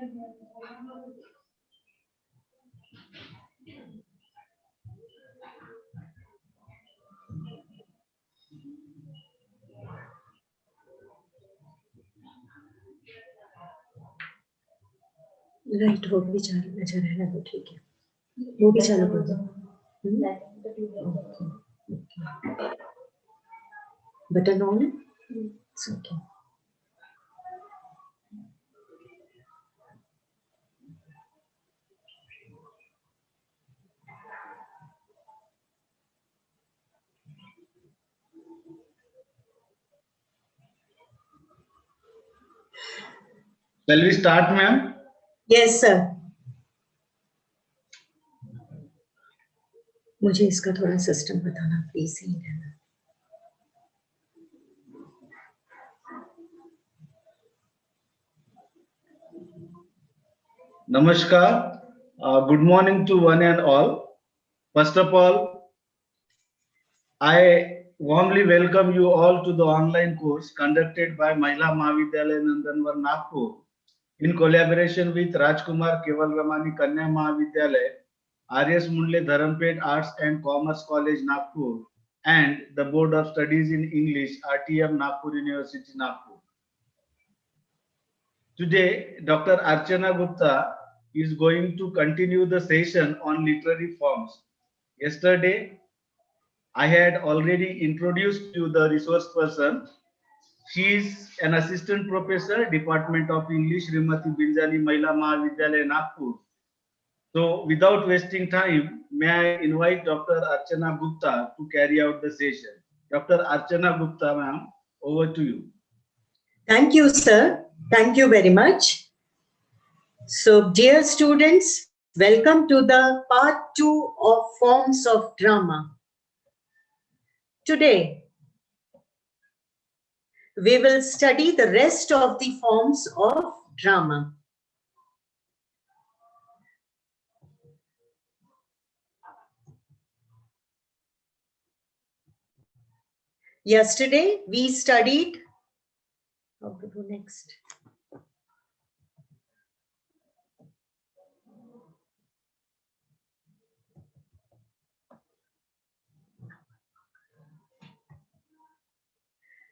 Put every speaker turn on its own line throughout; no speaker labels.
Right, वो भी चालू अच्छा रहना तो ठीक है, वो भी चालू कर दो। बटन ऑन है, okay.
Shall we start, ma'am?
Yes, sir. मुझे इसका थोड़ा सिस्टम बताना प्लीज ही रहना।
Namaskar. Good morning to one and all. First of all, I warmly welcome you all to the online course conducted by Mahila Mahavidyalaya Nandanwar Nagpur in collaboration with Rajkumar Keval Ramani Kanya Mahavidyalaya, R.S. Mundle Dharampet Arts and Commerce College Nagpur, and the Board of Studies in English, RTM Nagpur University Nagpur. Today, Dr. Archana Gupta is going to continue the session on literary forms. Yesterday, I had already introduced you the resource person. She is an assistant professor, Department of English, Srimati Binjani Mahila Mahavidyalaya, Nagpur. So, without wasting time, may I invite Dr. Archana Gupta to carry out the session. Dr. Archana Gupta, ma'am, over to you.
Thank you, sir. Thank you very much. So, dear students, welcome to the part 2 of Forms of Drama. Today, we will study the rest of the forms of drama. Yesterday, we studied how to do next.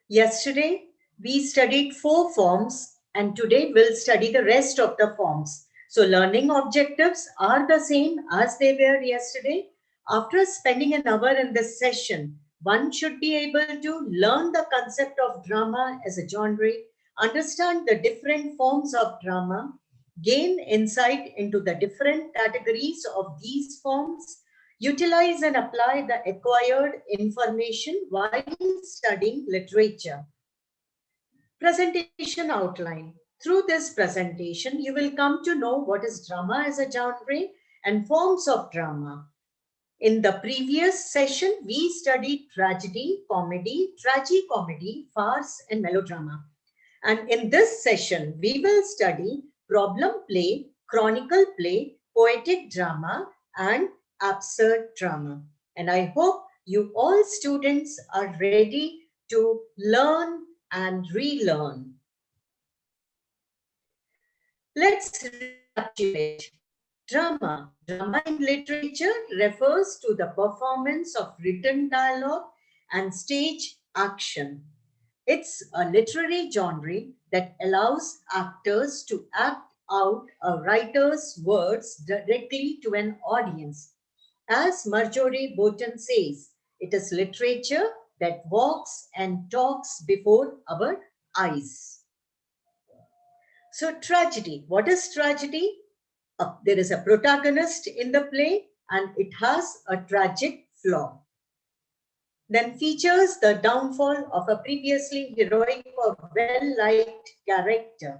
Yesterday, we studied 4 forms, and today we'll study the rest of the forms. So learning objectives are the same as they were yesterday. After spending an hour in this session, one should be able to learn the concept of drama as a genre, understand the different forms of drama, gain insight into the different categories of these forms, utilize and apply the acquired information while studying literature. Presentation outline. Through this presentation, you will come to know what is drama as a genre and forms of drama. In the previous session, we studied tragedy, comedy, tragicomedy, farce, and melodrama. And in this session, we will study problem play, chronicle play, poetic drama, and absurd drama. And I hope you all students are ready to learn and relearn. Let's recapitulate. Drama. Drama in literature refers to the performance of written dialogue and stage action. It's a literary genre that allows actors to act out a writer's words directly to an audience. As Marjorie Bourton says, it is literature that walks and talks before our eyes. So tragedy. What is tragedy? There is a protagonist in the play and it has a tragic flaw. Then features the downfall of a previously heroic or well-liked character.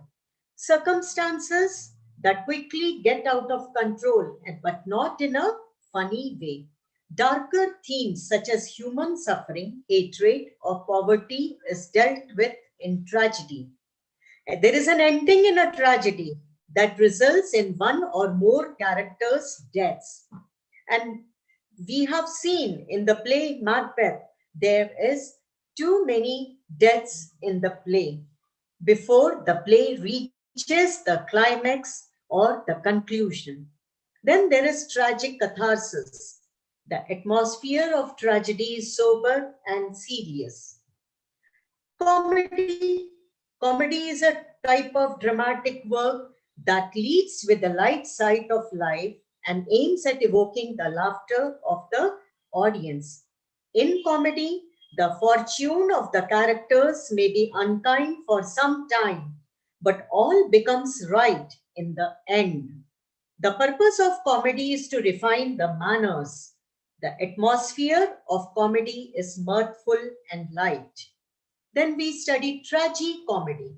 Circumstances that quickly get out of control, but not in a funny way. Darker themes such as human suffering, hatred, or poverty is dealt with in tragedy. There is an ending in a tragedy that results in one or more characters' deaths. And we have seen in the play Macbeth, there is too many deaths in the play before the play reaches reaches the climax or the conclusion. Then there is tragic catharsis. The atmosphere of tragedy is sober and serious. Comedy. Comedy is a type of dramatic work that leads with the light side of life and aims at evoking the laughter of the audience. In comedy, the fortune of the characters may be unkind for some time, but all becomes right in the end. The purpose of comedy is to refine the manners. The atmosphere of comedy is mirthful and light. Then we study tragicomedy.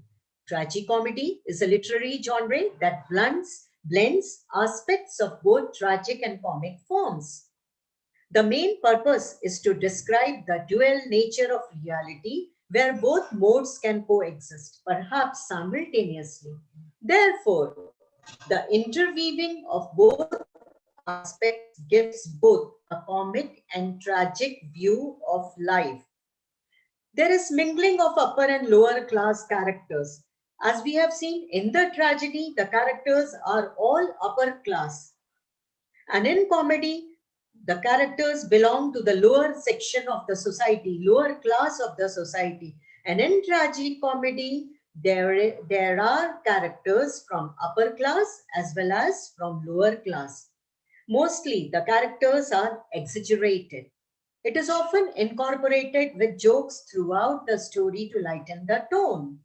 Tragicomedy is a literary genre that blends aspects of both tragic and comic forms. The main purpose is to describe the dual nature of reality where both modes can coexist, perhaps simultaneously. Therefore, the interweaving of both aspects gives both a comic and tragic view of life. There is mingling of upper and lower class characters. As we have seen in the tragedy, the characters are all upper class. And in comedy, the characters belong to the lower section of the society, lower class of the society. And in tragic comedy, there are characters from upper class as well as from lower class. Mostly, the characters are exaggerated. It is often incorporated with jokes throughout the story to lighten the tone.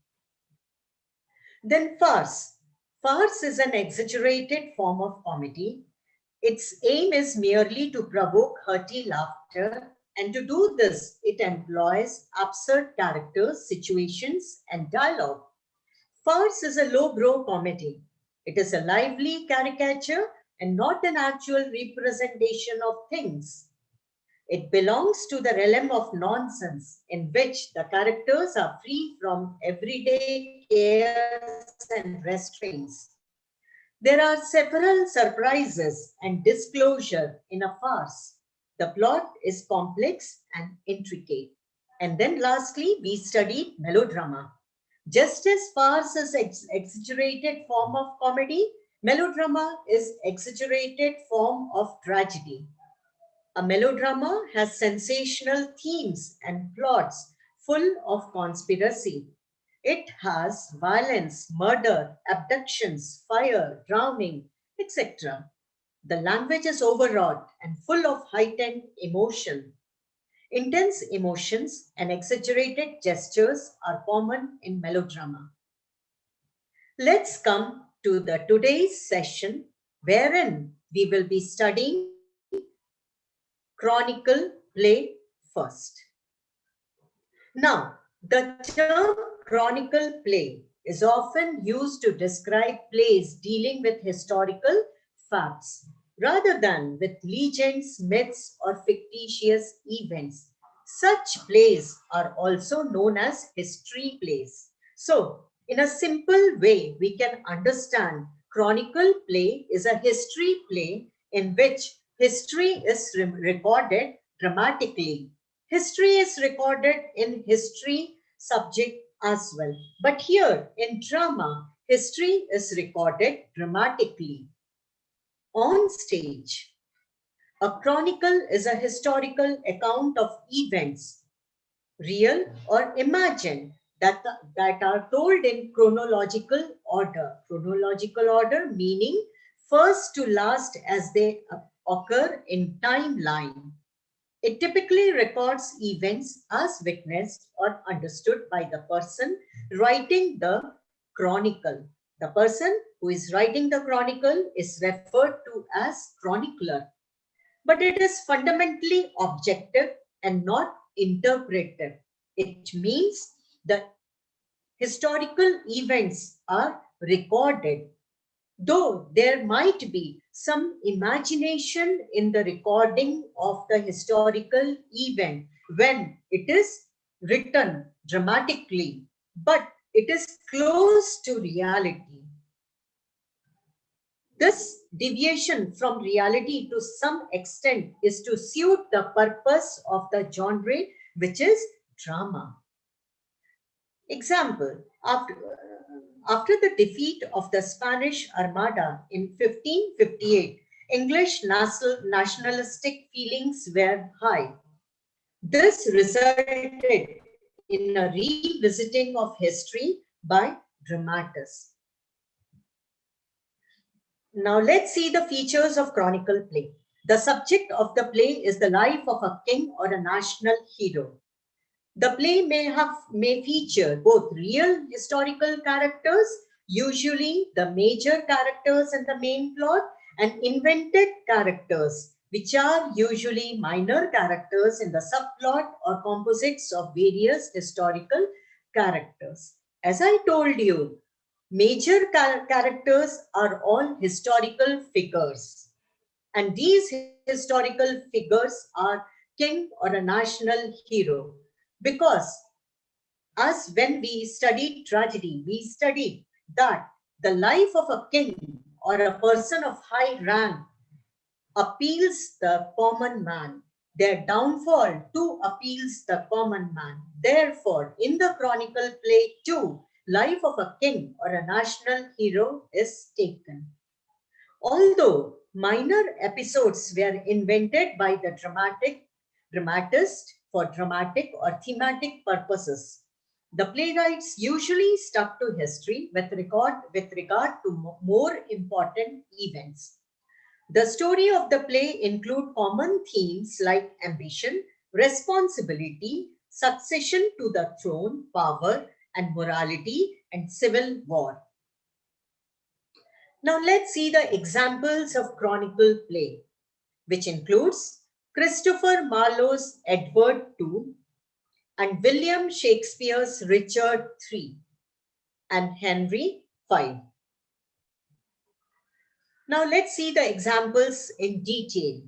Then farce. Farce is an exaggerated form of comedy. Its aim is merely to provoke hearty laughter, and to do this, it employs absurd characters, situations, and dialogue. Farce is a lowbrow comedy. It is a lively caricature and not an actual representation of things. It belongs to the realm of nonsense in which the characters are free from everyday cares and restraints. There are several surprises and disclosure in a farce. The plot is complex and intricate. And then lastly, we studied melodrama. Just as farce is exaggerated form of comedy, melodrama is exaggerated form of tragedy. A melodrama has sensational themes and plots full of conspiracy. It has violence, murder, abductions, fire, drowning, etc. The language is overwrought and full of heightened emotion. Intense emotions and exaggerated gestures are common in melodrama. Let's come to the today's session wherein we will be studying Chronicle play first. Now, the term chronicle play is often used to describe plays dealing with historical facts rather than with legends, myths, or fictitious events. Such plays are also known as history plays. So, in a simple way, we can understand chronicle play is a history play in which history is recorded dramatically. History is recorded in history subject as well. But here in drama, history is recorded dramatically on stage. A chronicle is a historical account of events, real or imagined, that are told in chronological order. Chronological order meaning first to last as they occur in timeline. It typically records events as witnessed or understood by the person writing the chronicle. The person who is writing the chronicle is referred to as chronicler. But it is fundamentally objective and not interpretive. It means that historical events are recorded, though there might be some imagination in the recording of the historical event when it is written dramatically, but it is close to reality. This deviation from reality to some extent is to suit the purpose of the genre, which is drama. Example, After, after the defeat of the Spanish Armada in 1558, English nationalistic feelings were high. This resulted in a revisiting of history by dramatists. Now let's see the features of Chronicle play. The subject of the play is the life of a king or a national hero. The play may feature both real historical characters, usually the major characters in the main plot, and invented characters, which are usually minor characters in the subplot or composites of various historical characters. As I told you, major characters are all historical figures. And these historical figures are king or a national hero. Because as when we studied tragedy, we studied that the life of a king or a person of high rank appeals the common man. Their downfall too appeals the common man. Therefore, in the Chronicle play too, life of a king or a national hero is taken. Although minor episodes were invented by the dramatist for dramatic or thematic purposes, the playwrights usually stuck to history with regard to more important events. The story of the play include common themes like ambition, responsibility, succession to the throne, power, and morality, and civil war. Now let's see the examples of chronicle play, which includes Christopher Marlowe's Edward II and William Shakespeare's Richard III and Henry V. Now let's see the examples in detail.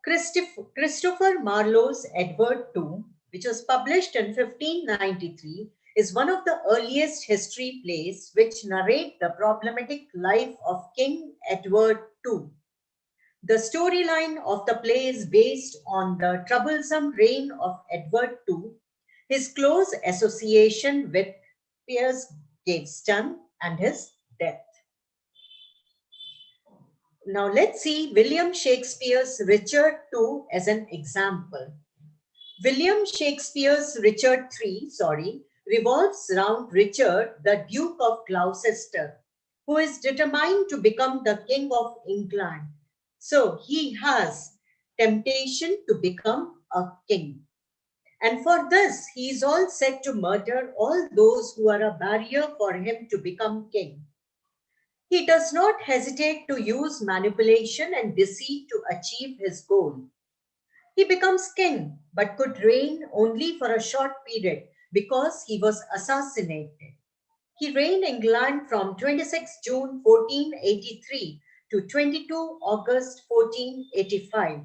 Christopher Marlowe's Edward II, which was published in 1593, is one of the earliest history plays which narrate the problematic life of King Edward II. The storyline of the play is based on the troublesome reign of Edward II, his close association with Piers Gaveston, and his death. Now let's see William Shakespeare's Richard II as an example. William Shakespeare's Richard III, revolves around Richard, the Duke of Gloucester, who is determined to become the King of England. So he has temptation to become a king. And for this, he is all set to murder all those who are a barrier for him to become king. He does not hesitate to use manipulation and deceit to achieve his goal. He becomes king, but could reign only for a short period because he was assassinated. He reigned England from 26 June 1483 to 22 August 1485.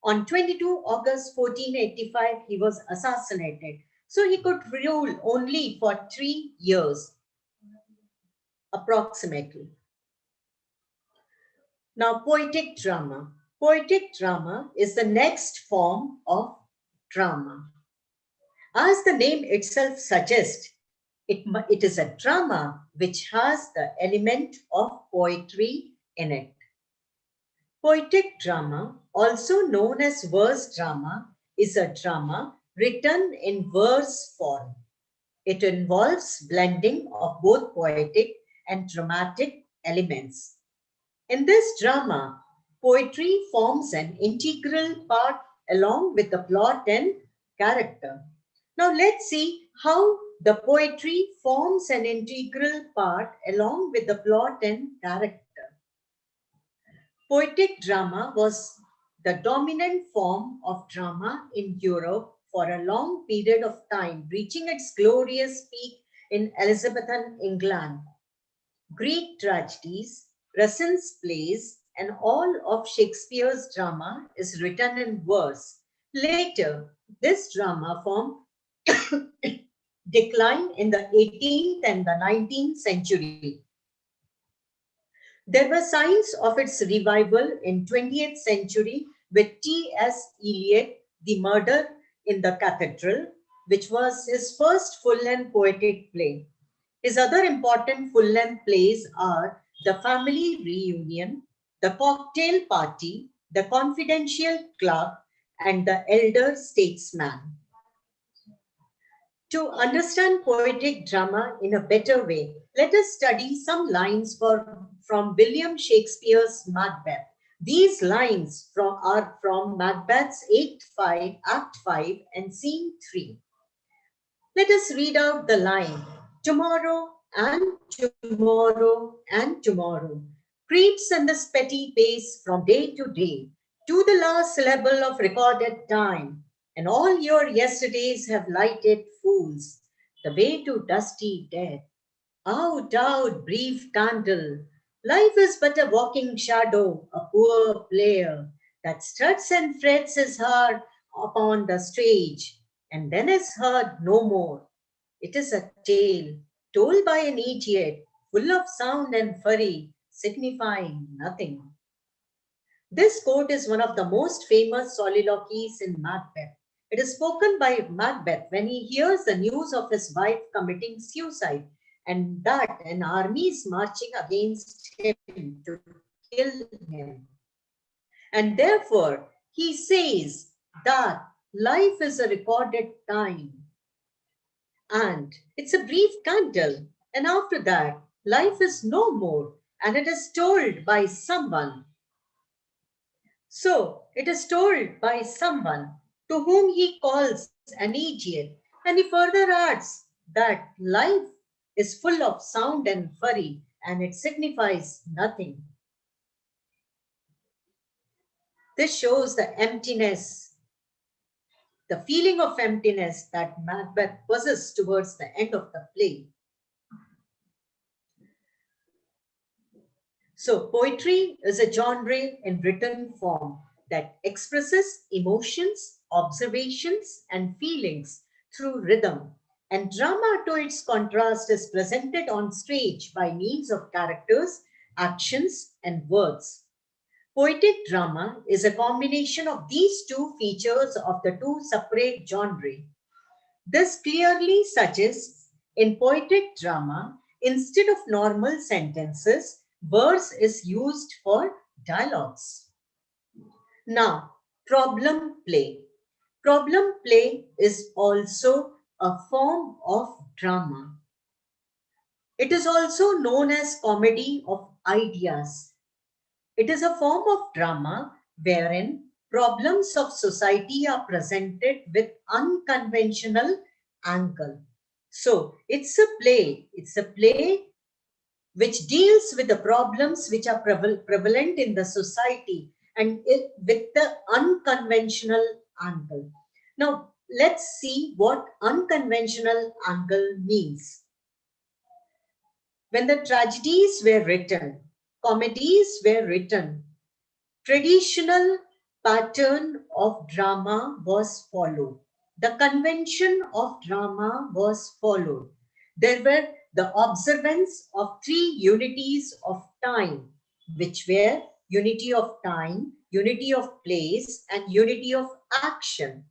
On 22 August 1485, he was assassinated. So he could rule only for 3 years, approximately. Now, poetic drama. Poetic drama is the next form of drama. As the name itself suggests, it is a drama which has the element of poetry in it. Poetic drama, also known as verse drama, is a drama written in verse form. It involves blending of both poetic and dramatic elements. In this drama, poetry forms an integral part along with the plot and character. Now let's see how the poetry forms an integral part along with the plot and character. Poetic drama was the dominant form of drama in Europe for a long period of time, reaching its glorious peak in Elizabethan England. Greek tragedies, Racine's plays, and all of Shakespeare's drama is written in verse. Later, this drama form declined in the 18th and the 19th century. There were signs of its revival in 20th century with T.S. Eliot, The Murder in the Cathedral, which was his first full-length poetic play. His other important full-length plays are The Family Reunion, The Cocktail Party, The Confidential Clerk, and The Elder Statesman. To understand poetic drama in a better way, let us study some lines from William Shakespeare's Macbeth. These lines are from Macbeth's Act 5 and Scene 3. Let us read out the line. Tomorrow and tomorrow and tomorrow creeps in this petty pace from day to day, to the last syllable of recorded time, and all your yesterdays have lighted fools the way to dusty death. Out, out, brief candle. Life is but a walking shadow, a poor player that struts and frets his heart upon the stage, and then is heard no more. It is a tale told by an idiot, full of sound and fury, signifying nothing. This quote is one of the most famous soliloquies in Macbeth. It is spoken by Macbeth when he hears the news of his wife committing suicide and that an army is marching against him to kill him. And therefore, he says that life is a recorded time and it's a brief candle. And after that, life is no more and it is told by someone. So it is told by someone to whom he calls an idiot. And he further adds that life is full of sound and fury and it signifies nothing. This shows the emptiness, the feeling of emptiness that Macbeth possesses towards the end of the play. So, poetry is a genre in written form that expresses emotions, observations, and feelings through rhythm. And drama, to its contrast, is presented on stage by means of characters, actions, and words. Poetic drama is a combination of these two features of the two separate genres. This clearly suggests in poetic drama, instead of normal sentences, verse is used for dialogues. Now, problem play. Problem play is also a form of drama. It is also known as comedy of ideas. It is a form of drama wherein problems of society are presented with unconventional angle. So it's a play which deals with the problems which are prevalent in the society and with the unconventional angle. Now, let's see what unconventional angle means. When the tragedies were written, comedies were written, traditional pattern of drama was followed. The convention of drama was followed. There were the observance of three unities of time, which were unity of time, unity of place, and unity of action.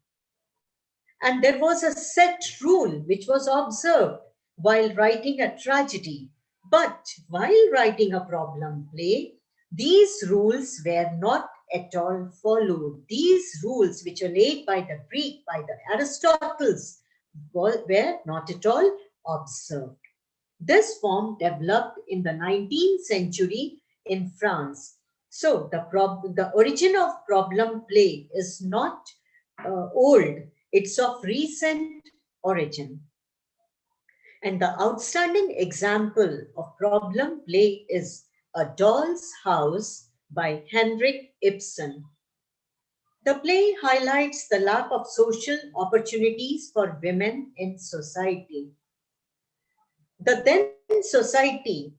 And there was a set rule which was observed while writing a tragedy. But while writing a problem play, these rules were not at all followed. These rules, which were laid by the Greek, by the Aristotles, were not at all observed. This form developed in the 19th century in France. So the origin of problem play is not old, it's of recent origin. And the outstanding example of problem play is A Doll's House by Henrik Ibsen. The play highlights the lack of social opportunities for women in society. The then society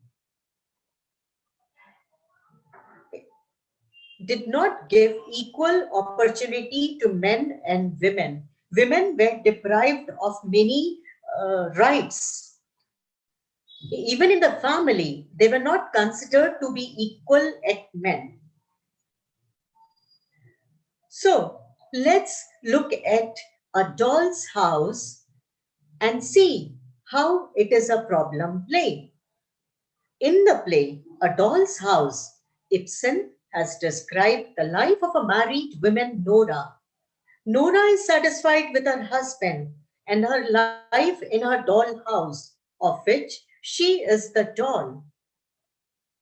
did not give equal opportunity to men and women. Women were deprived of many rights. Even in the family, they were not considered to be equal at men. So let's look at A Doll's House and see how it is a problem play. In the play, A Doll's House, Ibsen has described the life of a married woman, Nora. Nora is satisfied with her husband and her life in her doll house, of which she is the doll.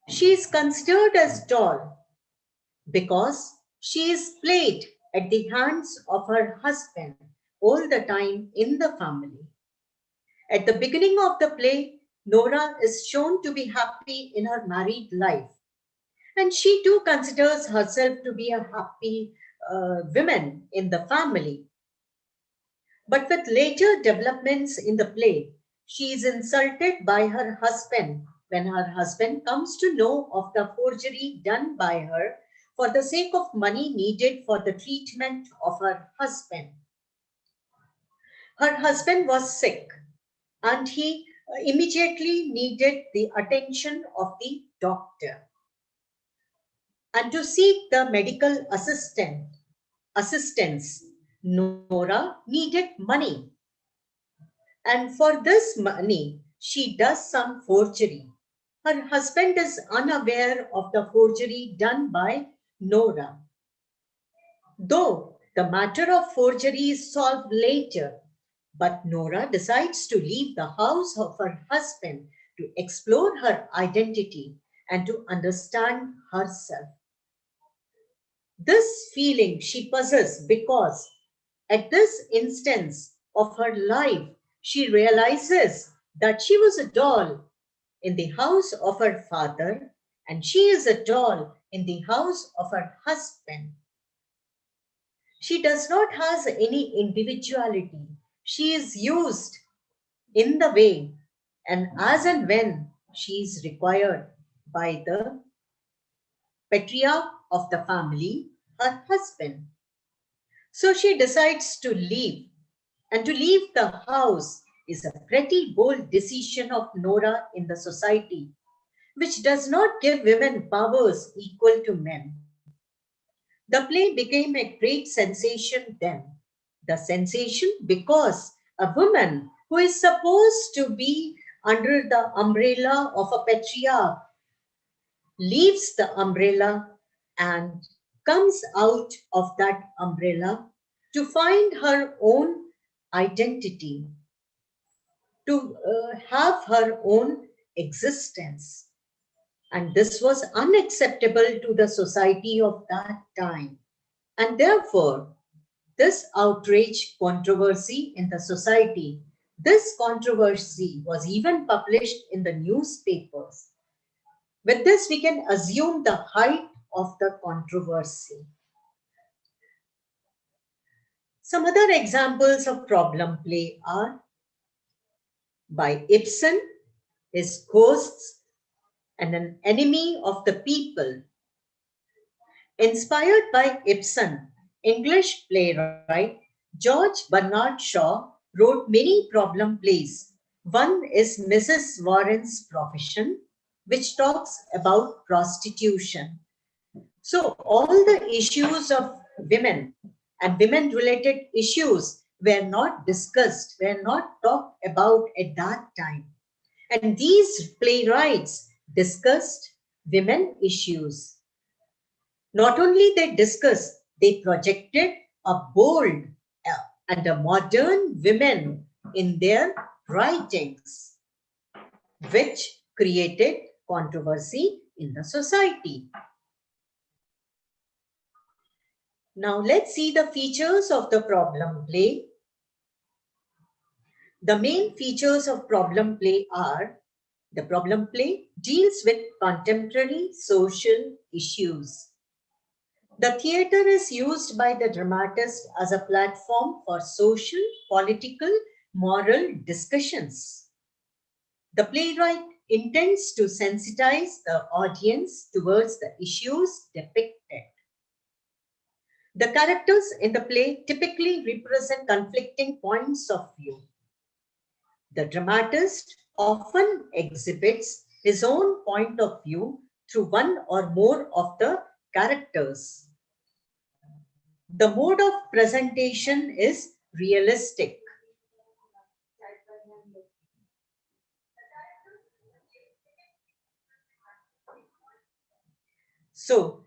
She is considered as doll because she is played at the hands of her husband all the time in the family. At the beginning of the play, Nora is shown to be happy in her married life, and she too considers herself to be a happy woman in the family. But with later developments in the play, she is insulted by her husband when her husband comes to know of the forgery done by her for the sake of money needed for the treatment of her husband. Her husband was sick and he immediately needed the attention of the doctor. And to seek the medical assistance, Nora needed money. And for this money, she does some forgery. Her husband is unaware of the forgery done by Nora. Though the matter of forgery is solved later, but Nora decides to leave the house of her husband to explore her identity and to understand herself. This feeling she possesses because at this instance of her life, she realizes that she was a doll in the house of her father and she is a doll in the house of her husband. She does not have any individuality. She is used in the way and as and when she is required by the patriarch of the family, her husband. So she decides to leave, and to leave the house is a pretty bold decision of Nora in the society, which does not give women powers equal to men. The play became a great sensation then. The sensation because a woman who is supposed to be under the umbrella of a patriarch leaves the umbrella and comes out of that umbrella to find her own identity, to have her own existence. And this was unacceptable to the society of that time. And therefore, this outrage controversy in the society, this controversy was even published in the newspapers. With this, we can assume the height of the controversy. Some other examples of problem play are by Ibsen, his Ghosts and an Enemy of the People. Inspired by Ibsen, English playwright George Bernard Shaw wrote many problem plays. One is Mrs. Warren's Profession, which talks about prostitution. So, all the issues of women and women related issues were not discussed, were not talked about at that time. And these playwrights discussed women issues. Not only they discussed, they projected a bold and a modern women in their writings, which created controversy in the society. Now let's see the features of the problem play. The main features of problem play are the problem play deals with contemporary social issues. The theatre is used by the dramatist as a platform for social, political, moral discussions. The playwright intends to sensitize the audience towards the issues depicted. The characters in the play typically represent conflicting points of view. The dramatist often exhibits his own point of view through one or more of the characters. The mode of presentation is realistic. So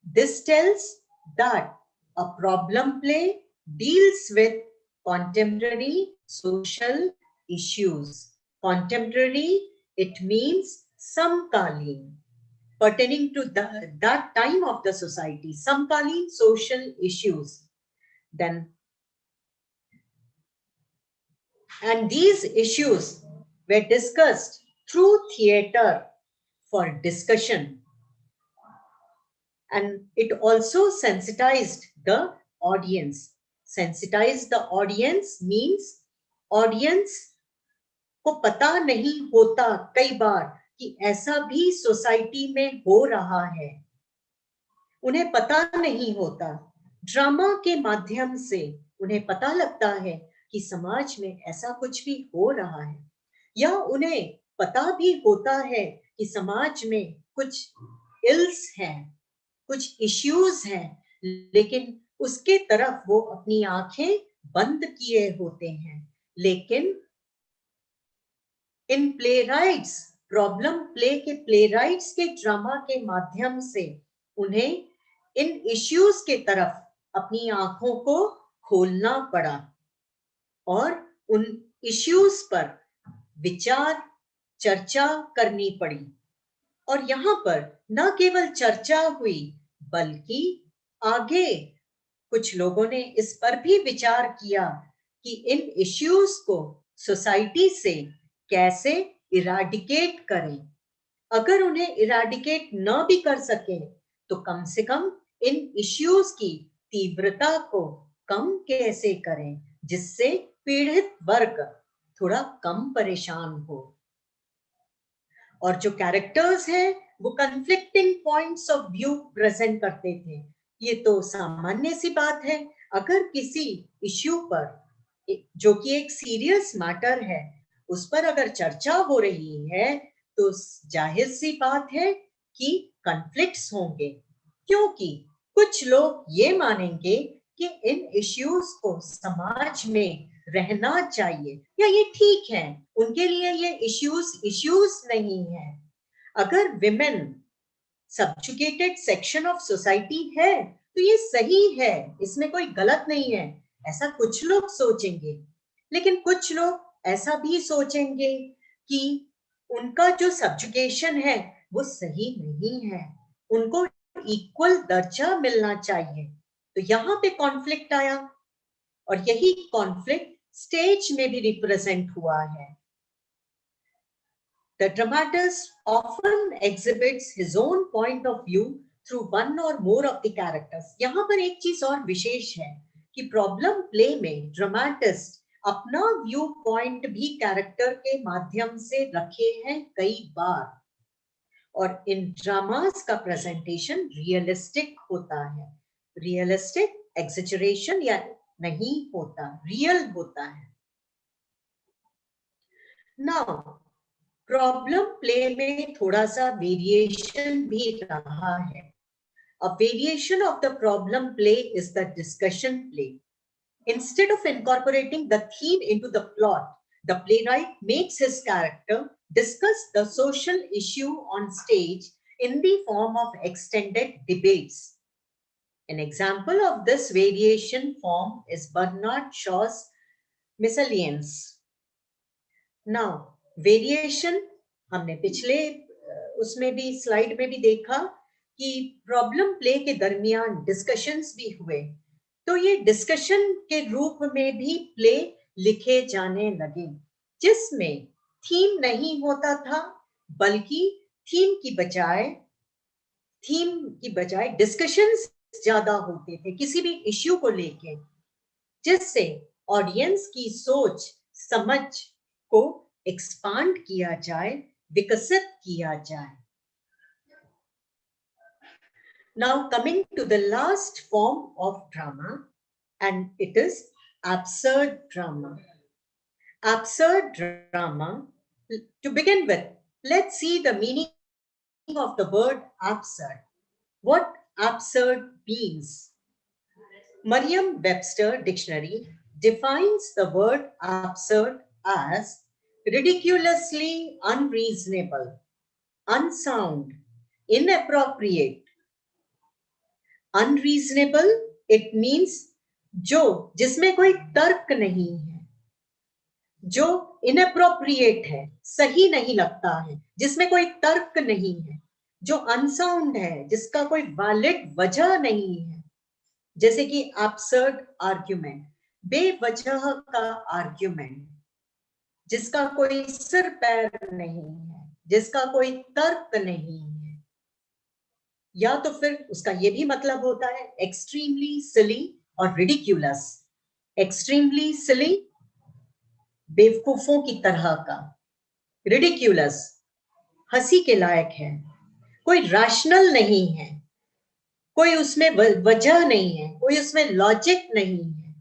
this tells that a problem play deals with contemporary social issues. Contemporary, it means samkaleen, pertaining to that time of the society, samkaleen social issues. Then, and these issues were discussed through theater for discussion, and it also sensitized the audience. Sensitize the audience means audience को पता नहीं होता कई बार कि ऐसा भी society में हो रहा है, उन्हें पता नहीं होता। ड्रामा के माध्यम से उन्हें पता लगता है कि समाज में ऐसा कुछ भी हो रहा है, या उन्हें पता भी होता है कि समाज में कुछ इल्स हैं, कुछ इश्यूज हैं, लेकिन उसके तरफ वो अपनी आंखें बंद किए होते हैं। लेकिन इन प्लेराइट्स, प्रॉब्लम प्ले के प्लेराइट्स के ड्रामा के माध्यम से उन्हें इन इश्यूज के तरफ अपनी आंखों को खोलना पड़ा और उन इश्यूज पर विचार चर्चा करनी पड़ी। और यहाँ पर न केवल चर्चा हुई, बल्कि आगे कुछ लोगों ने इस पर भी विचार किया कि इन इश्यूज को सोसाइटी से कैसे इराडिकेट करें। अगर उन्हें इराडिकेट न भी कर सके तो कम से कम इन इश्यूज की तीव्रता को कम कैसे करें, जिससे पीड़ित वर्ग थोड़ा कम परेशान हो। और जो कैरेक्टर्स हैं वो conflicting points of view present करते थे। ये तो सामान्य सी बात है, अगर किसी इश्यू पर जो कि एक सीरियस मैटर है उस पर अगर चर्चा हो रही है तो जाहिर सी बात है कि कॉन्फ्लिक्ट्स होंगे, क्योंकि कुछ लोग ये मानेंगे कि इन इश्यूज को समाज में रहना चाहिए या ये ठीक है, उनके लिए ये इश्यूज नहीं है। अगर women subjugated section of society है तो ये सही है, इसमें कोई गलत नहीं है, ऐसा कुछ लोग सोचेंगे। लेकिन कुछ लोग ऐसा भी सोचेंगे कि उनका जो सब्जुकेशन है वो सही नहीं है, उनको इक्वल दर्जा मिलना चाहिए। तो यहाँ पे कॉन्फ्लिक्ट आया और यही कॉन्फ्लिक्ट स्टेज में भी रिप्रेजेंट हुआ है। The dramatist often exhibits his own point of view through one or more of the characters. यहाँ पर एक चीज और विशेष है कि प्रॉब्लम प्ले में ड्रामेटिस्ट अपना व्यू पॉइंट भी कैरेक्टर के माध्यम से रखे हैं कई बार, और इन ड्रामास का प्रेजेंटेशन रियलिस्टिक होता है। रियलिस्टिक एक्सेजरेशन या नहीं होता, रियल होता है। नाउ प्रॉब्लम प्ले में थोड़ा सा वेरिएशन भी रहा है। A variation of the problem play is the discussion play. Instead of incorporating the theme into the plot, the playwright makes his character discuss the social issue on stage in the form of extended debates. An example of this variation form is Bernard Shaw's Miscellaneous. Now, variation हमने पिछले उसमें भी slide में भी देखा कि problem play के दरमियान डिस्कशंस भी हुए, तो ये डिस्कशन के रूप में भी प्ले लिखे जाने लगे, जिसमें थीम नहीं होता था, बल्कि थीम की बजाय डिस्कशंस ज्यादा होते थे किसी भी इश्यू को लेके, जिससे ऑडियंस की सोच समझ को एक्सपांड किया जाए, विकसित किया जाए। Now coming to the last form of drama, and it is absurd drama. Absurd drama, to begin with, let's see the meaning of the word absurd. What absurd means? Merriam-Webster dictionary defines the word absurd as ridiculously unreasonable, unsound, Inappropriate, unreasonable, it means जिसमें कोई तर्क नहीं है, जो inappropriate है, सही नहीं लगता है, जिसमें कोई तर्क नहीं है, जो अनसाउंड है, जिसका कोई वैलिड वजह नहीं है, जैसे कि एब्सर्ड आर्ग्यूमेंट, बेवजह का आर्ग्यूमेंट, जिसका कोई सिर पैर नहीं है, जिसका कोई तर्क नहीं है, या तो फिर उसका ये भी मतलब होता है एक्सट्रीमली सिली और रिडिक्यूलस। एक्सट्रीमली सिली, बेवकूफों की तरह का, रिडिक्यूलस, हंसी के लायक है, कोई रैशनल नहीं है, कोई उसमें वजह नहीं है, कोई उसमें लॉजिक नहीं है,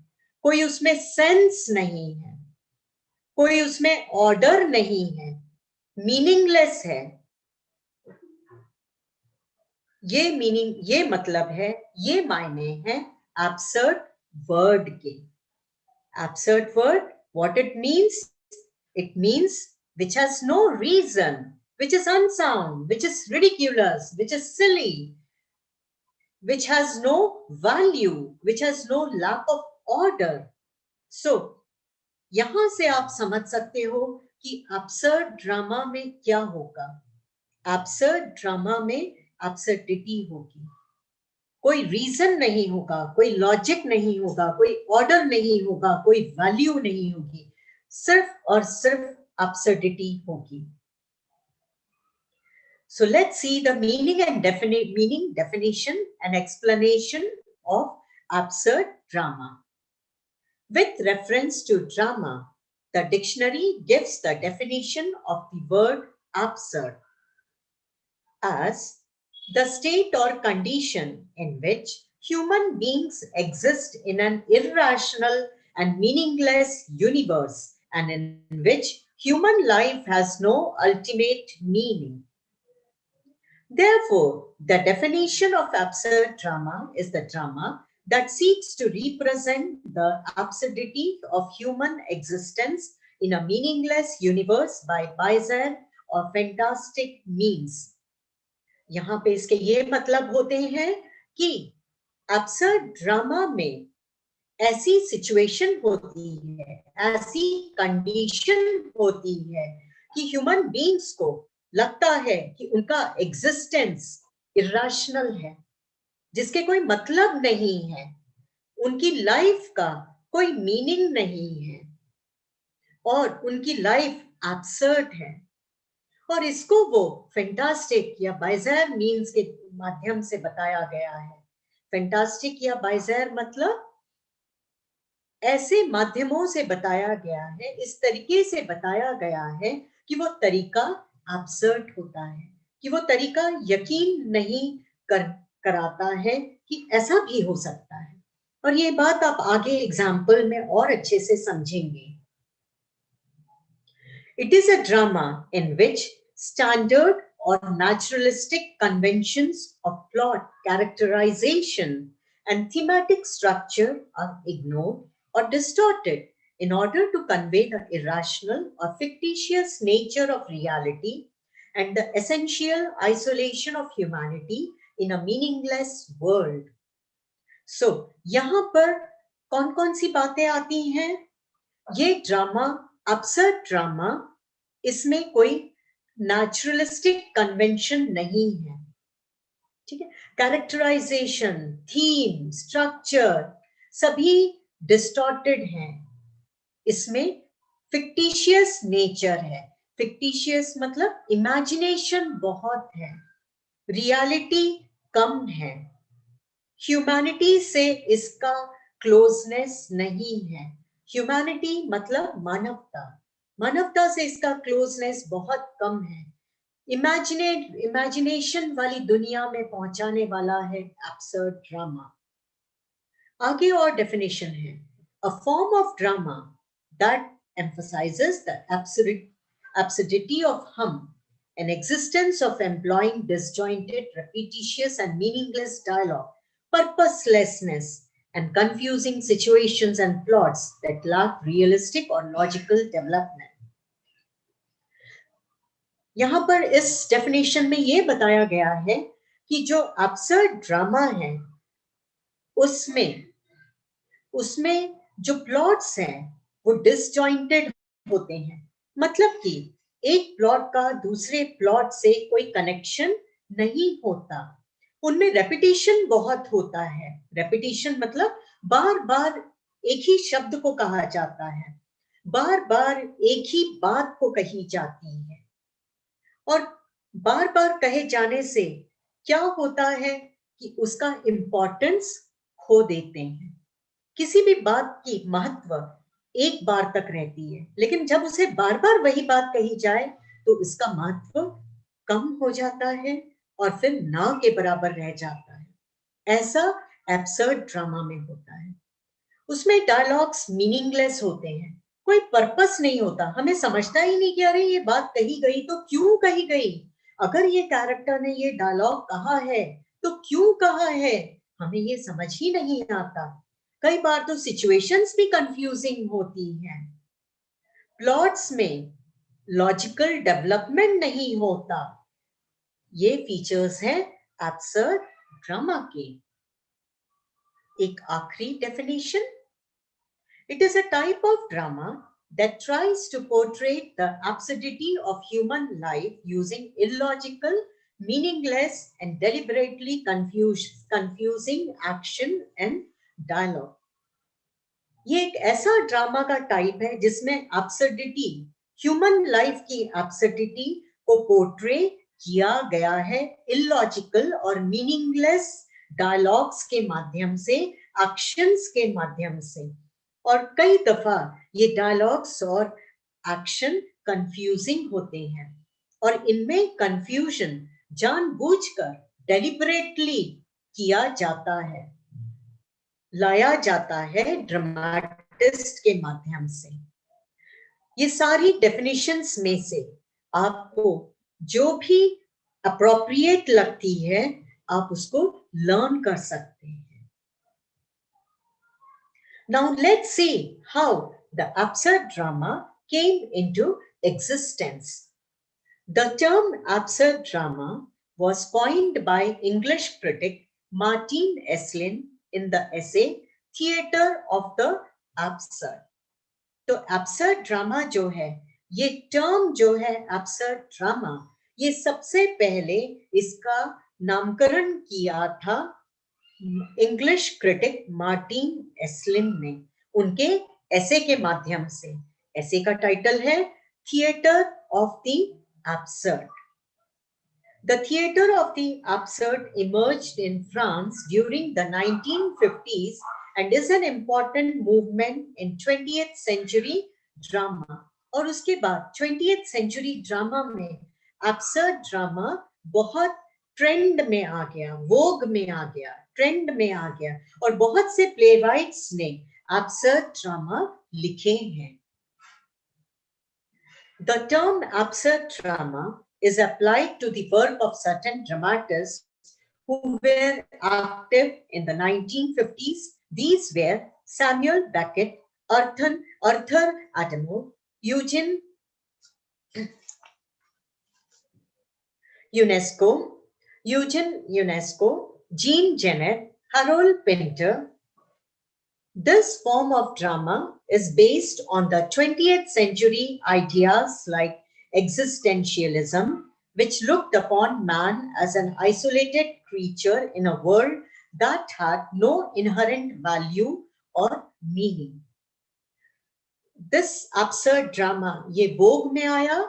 कोई उसमें सेंस नहीं है, कोई उसमें ऑर्डर नहीं है, मीनिंगलेस है। ये मीनिंग, ये मतलब है, ये मायने हैं एब्सर्ड वर्ड के। Absurd word, what it means? It means which has no reason, which is unsound, which is ridiculous, which is silly, which has no value, which has no lack of order. So, यहां से आप समझ सकते हो कि absurd drama में क्या होगा। एब्सर्ड ड्रामा में एब्सर्डिटी होगी, कोई रीजन नहीं होगा, कोई लॉजिक नहीं होगा, कोई ऑर्डर नहीं होगा, कोई वैल्यू नहीं होगी, सिर्फ और सिर्फ एब्सर्डिटी होगी। So let's see the meaning and definition and explanation of absurd drama. With reference to drama, the dictionary gives the definition of the word absurd as the state or condition in which human beings exist in an irrational and meaningless universe, and in which human life has no ultimate meaning. Therefore, the definition of absurd drama is the drama that seeks to represent the absurdity of human existence in a meaningless universe by bizarre or fantastic means. यहाँ पे इसके ये मतलब होते हैं कि absurd drama में ऐसी सिचुएशन होती है, ऐसी कंडीशन होती है कि ह्यूमन बीइंग्स को लगता है कि उनका एग्जिस्टेंस इरेशनल है, जिसके कोई मतलब नहीं है, उनकी लाइफ का कोई मीनिंग नहीं है और उनकी लाइफ एब्सर्ड है, और इसको वो फैंटास्टिक या बाइजर मीन्स के माध्यम से बताया गया है। फैंटास्टिक या बाइजर मतलब ऐसे माध्यमों से बताया गया है, इस तरीके से बताया गया है कि वो तरीका एब्सर्ड होता है, कि वो तरीका यकीन नहीं कराता है कि ऐसा भी हो सकता है। और ये बात आप आगे एग्जाम्पल में और अच्छे से समझेंगे। It is a drama in which standard or naturalistic conventions of plot, characterization, and thematic structure are ignored or distorted in order to convey the irrational or fictitious nature of reality and the essential isolation of humanity in a meaningless world. So, यहाँ पर कौन कौन सी बातें आती हैं? ये drama, absurd drama, इसमें कोई नेचुरलिस्टिक कन्वेंशन नहीं है, ठीक है। कैरेक्टराइजेशन, थीम, स्ट्रक्चर सभी डिस्टॉर्टेड हैं। इसमें फिक्टिशियस नेचर है। फिक्टिशियस मतलब इमेजिनेशन बहुत है, रियलिटी कम है, ह्यूमैनिटी से इसका क्लोजनेस नहीं है। ह्यूमैनिटी मतलब मानवता, मानवता से इसका क्लोजनेस बहुत कम है। इमेजिनेशन वाली दुनिया में पहुंचाने वाला है एब्सर्ड ड्रामा। आगे और डेफिनेशन है, a form of drama that emphasizes the absurdity of an existence of employing disjointed, repetitious, and meaningless dialogue, purposelessness, and confusing situations and plots that lack realistic or logical development. यहाँ पर इस definition में ये बताया गया है कि जो एब्सर्ड ड्रामा है उसमें उसमें जो प्लॉट्स हैं वो डिसजॉइंटेड होते हैं। मतलब कि एक प्लॉट का दूसरे प्लॉट से कोई कनेक्शन नहीं होता। उनमें रेपिटेशन बहुत होता है। रेपिटेशन मतलब बार बार एक ही शब्द को कहा जाता है, बार बार एक ही बात को कही जाती है। और बार बार कहे जाने से क्या होता है कि उसका इम्पोर्टेंस खो देते हैं। किसी भी बात की महत्व एक बार तक रहती है, लेकिन जब उसे बार बार वही बात कही जाए तो इसका महत्व कम हो जाता है और फिर ना के बराबर रह जाता है। ऐसा एब्सर्ड ड्रामा में होता है। उसमें डायलॉग्स मीनिंगलेस होते हैं, कोई पर्पस नहीं होता। हमें समझता ही नहीं कि अरे ये बात कही गई तो क्यों कही गई, अगर ये कैरेक्टर ने ये डायलॉग कहा है तो क्यों कहा है, हमें ये समझ ही नहीं आता। कई बार तो सिचुएशंस भी कंफ्यूजिंग होती हैं। प्लॉट्स में लॉजिकल डेवलपमेंट नहीं होता। ये फीचर्स हैं एब्सर्ड ड्रामा के। एक आखिरी definition, it is a type of drama that tries to portray the absurdity of human life using illogical, meaningless, and deliberately confusing action and dialogue. ये एक ऐसा ड्रामा का टाइप है जिसमें एब्सर्डिटी, ह्यूमन लाइफ की एब्सर्डिटी को portray किया गया है इलॉजिकल और मीनिंगलेस डायलॉग्स के माध्यम से, एक्शंस के माध्यम से। और कई दफा ये डायलॉग्स और एक्शन कंफ्यूजिंग होते हैं और इनमें कंफ्यूजन जानबूझकर डेलिबरेटली किया जाता है, लाया जाता है ड्रामेटिस्ट के माध्यम से। ये सारी डेफिनेशंस में से आपको जो भी अप्रोप्रिएट लगती है आप उसको लर्न कर सकते हैं। Now let's see how the absurd drama came into existence. The term absurd drama was coined by English critic Martin Esslin in the essay Theatre of the Absurd. तो एब्सर्ड ड्रामा जो है, ये term जो है absurd drama, ये सबसे पहले इसका नामकरण किया था इंग्लिश क्रिटिक मार्टिन एस्लिन ने उनके ऐसे के माध्यम से। ऐसे का टाइटल है theatre of the absurd. The theatre of the absurd emerged in France during the 1950s and is an important movement in 20th century drama. और उसके बाद 20th century drama में absurd drama बहुत ट्रेंड में आ गया, वोग में आ गया, ट्रेंड में आ गया और बहुत से प्लेराइट्स ने absurd drama लिखे हैं। The term absurd drama is applied to the work of certain dramatists who were active in the 1950s. These were Samuel Beckett, Arthur Adamo, Eugene Ionesco, Jean Genet, Harold Pinter. This form of drama is based on the 20th century ideas like existentialism, which looked upon man as an isolated creature in a world that had no inherent value or meaning. This absurd drama, ये vogue में आया,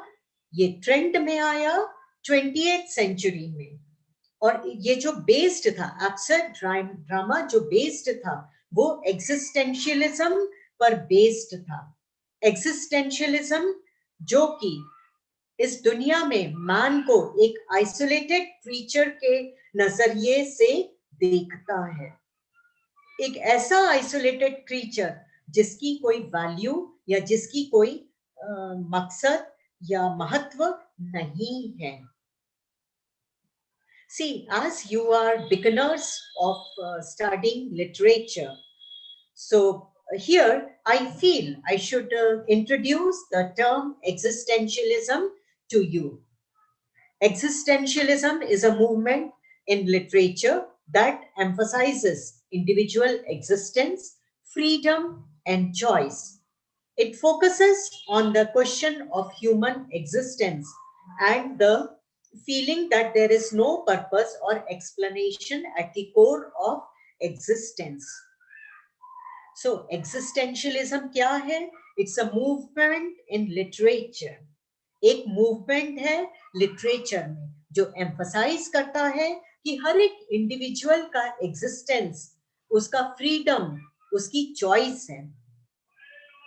ये trend में आया 20th century में। और ये जो बेस्ड था, absurd ड्रामा जो बेस्ड था वो एग्जिस्टेंशियलिज्म पर बेस्ड था। एग्जिस्टेंशियलिज्म जो कि इस दुनिया में मैन को एक आइसोलेटेड क्रीचर के नजरिए से देखता है, एक ऐसा आइसोलेटेड क्रीचर जिसकी कोई वैल्यू या जिसकी कोई मकसद या महत्व नहीं है। See, as you are beginners of studying literature, so here I feel I should introduce the term existentialism to you. Existentialism is a movement in literature that emphasizes individual existence, freedom, and choice. It focuses on the question of human existence and the feeling that there is no purpose or explanation at the core of existence. So, existentialism क्या है? It's a movement in literature. एक movement है literature में जो emphasise करता है कि हर एक इंडिविजुअल का एग्जिस्टेंस, उसका फ्रीडम, उसकी चॉइस है.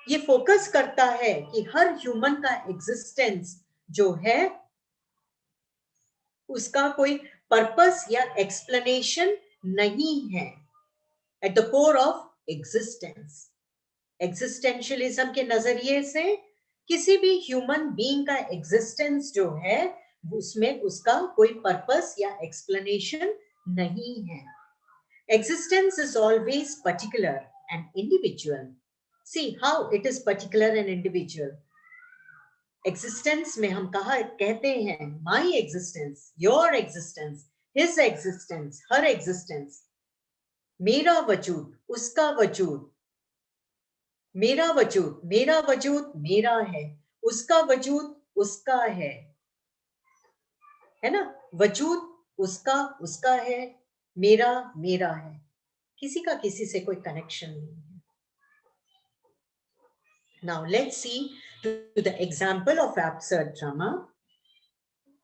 ये फोकस करता है कि हर ह्यूमन का एग्जिस्टेंस जो है उसका कोई पर्पस या एक्सप्लेनेशन नहीं है at the core of existence. Existentialism के नजरिए से किसी भी ह्यूमन बीइंग का एग्जिस्टेंस जो है उसमें उसका कोई पर्पस या एक्सप्लेनेशन नहीं है. Existence is always particular and individual. See how it is particular and individual. Existence में हम कहते हैं my existence, your existence, his existence, her existence. मेरा वजूद, उसका वजूद, मेरा वजूद मेरा है, उसका वजूद उसका है ना. वजूद उसका है, मेरा है, किसी का किसी से कोई कनेक्शन नहीं है. Now let's see to the example of absurd drama.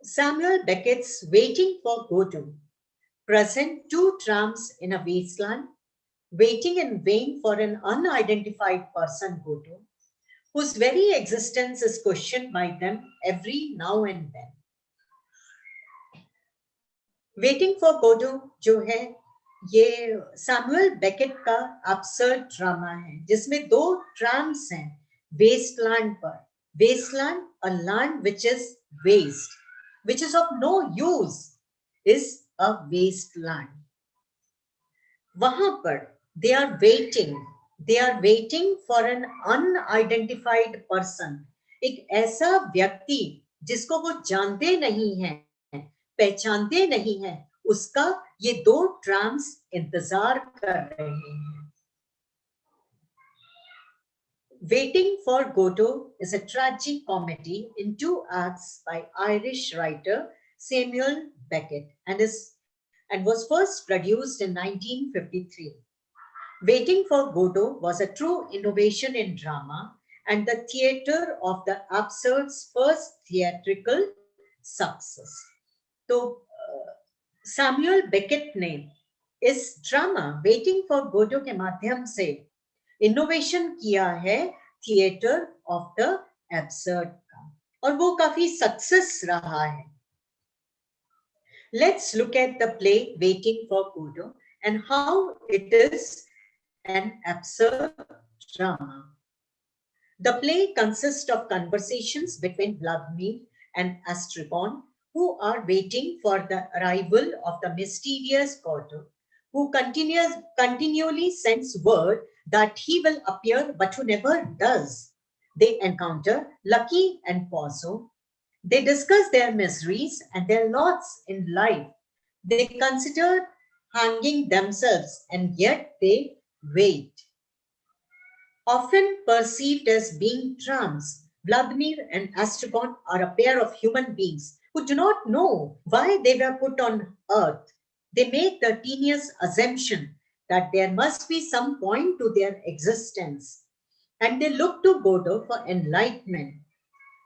Samuel Beckett's Waiting for Godot present two tramps in a wasteland, waiting in vain for an unidentified person, Godot, whose very existence is questioned by them every now and then. Waiting for Godot जो है ये Samuel Beckett का absurd drama है जिसमें दो tramps हैं wasteland पर. Wasteland, a land which is waste, which is of no use, is a wasteland. वहां पर they are waiting for an unidentified person, एक ऐसा व्यक्ति जिसको वो जानते नहीं हैं, पहचानते नहीं हैं, उसका ये दो ट्राम्स इंतजार कर रहे हैं. Waiting for Godot is a tragic comedy in 2 acts by Irish writer Samuel Beckett and was first produced in 1953. Waiting for Godot was a true innovation in drama and the theatre of the absurd's first theatrical success. तो Samuel Beckett ने इस drama waiting for गोडो के माध्यम से innovation किया है theatre of the absurd का, और वो काफी सक्सेस रहा है. Let's look at the play Waiting for Godot and how it is an absurd drama. The play consists of conversations between Vladimir and Astragon, who are waiting for the arrival of the mysterious Godot, who continually sends word that he will appear but who never does. They encounter Lucky and Pozo. They discuss their miseries and their lots in life. They consider hanging themselves and yet they wait. Often perceived as being trams, Vladimir and Astragon are a pair of human beings who do not know why they were put on earth. They make the tedious assumption that there must be some point to their existence, and they look to Godot for enlightenment.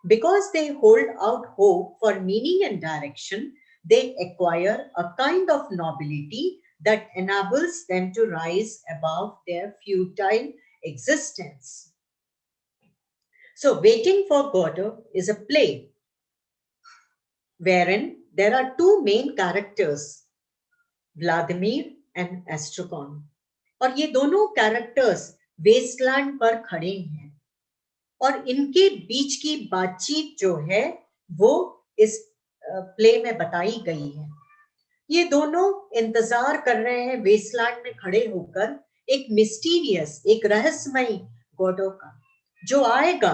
Because they hold out hope for meaning and direction, they acquire a kind of nobility that enables them to rise above their futile existence. So, Waiting for Godot is a play wherein there are two main characters, Vladimir and Astragon. और ये दोनों characters Westland पर खड़े हैं और इनके बीच की बातचीत जो है वो इस प्ले में बताई गई है. ये दोनों इंतजार कर रहे हैं वेस्टलैंड में खड़े होकर एक मिस्टीरियस, एक रहस्यमयी गोडो का जो आएगा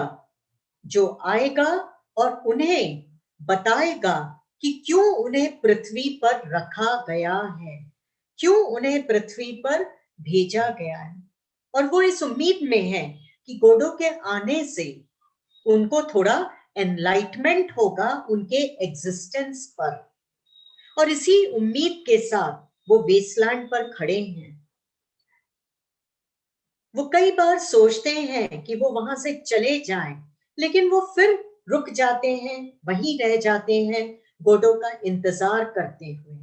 और उन्हें बताएगा कि क्यों उन्हें पृथ्वी पर रखा गया है, क्यों उन्हें पृथ्वी पर भेजा गया है। और वो इस उम्मीद में है कि गोडो के आने से उनको थोड़ा एनलाइटमेंट होगा उनके एग्जिस्टेंस पर। और इसी उम्मीद के साथ वो वेस्टलैंड पर खड़े हैं। वो कई बार सोचते हैं कि वो वहां से चले जाएं, लेकिन वो फिर रुक जाते हैं, वहीं रह जाते हैं गोडो का इंतजार करते हुए।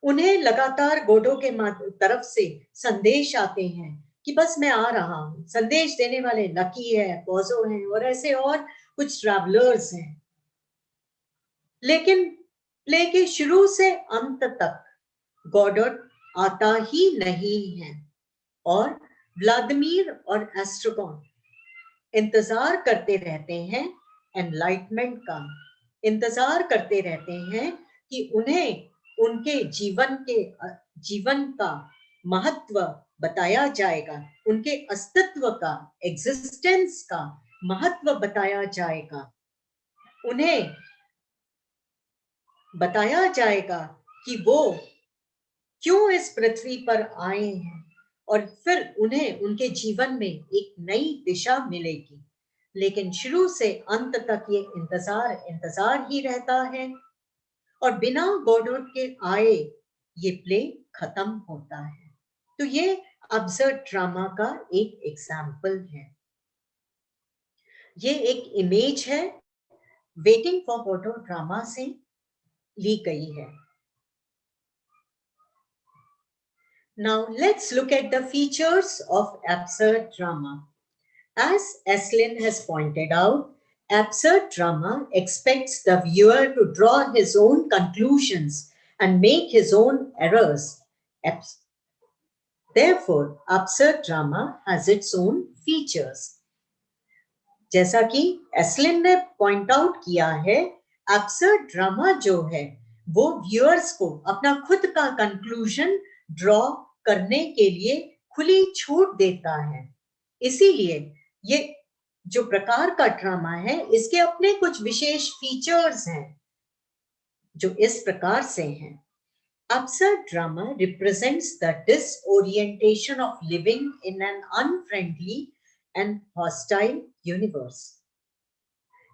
उन्हें लगातार गोडो के तरफ से संदेश आते हैं कि बस मैं आ रहा हूं। संदेश देने वाले लकी है, पोजो है और ऐसे और कुछ ट्रैवलर्स हैं। लेकिन प्ले के शुरू से अंत तक गॉडोट आता ही नहीं है और व्लादिमीर और एस्ट्रोगॉन इंतजार करते रहते हैं एनलाइटमेंट का, इंतजार करते रहते हैं कि उन्हें उनके जीवन का महत्व बताया जाएगा, उनके अस्तित्व का, एग्जिस्टेंस का महत्व बताया जाएगा। उन्हें बताया जाएगा कि वो क्यों इस पृथ्वी पर आए हैं और फिर उन्हें उनके जीवन में एक नई दिशा मिलेगी। लेकिन शुरू से अंत तक ये इंतजार ही रहता है और बिना गॉडोट के आए ये प्ले खत्म होता है। तो ये अब्सर्ड ड्रामा का एक एग्जाम्पल है। ये एक इमेज है वेटिंग फॉर गॉडो ड्रामा से ली गई है। Now let's look at the features of absurd drama. As Eslin has pointed out, absurd drama expects the viewer to draw his own conclusions and make his own errors. Therefore, absurd drama has its own features. जैसा कि एस्लिन ने point out किया है, absurd drama जो है वो viewers को अपना खुद का कंक्लूजन ड्रॉ करने के लिए खुली छूट देता है। इसीलिए ये जो प्रकार का ड्रामा है इसके अपने कुछ विशेष फीचर्स हैं जो इस प्रकार से हैं। Absurd drama represents the disorientation of living in an unfriendly and hostile universe.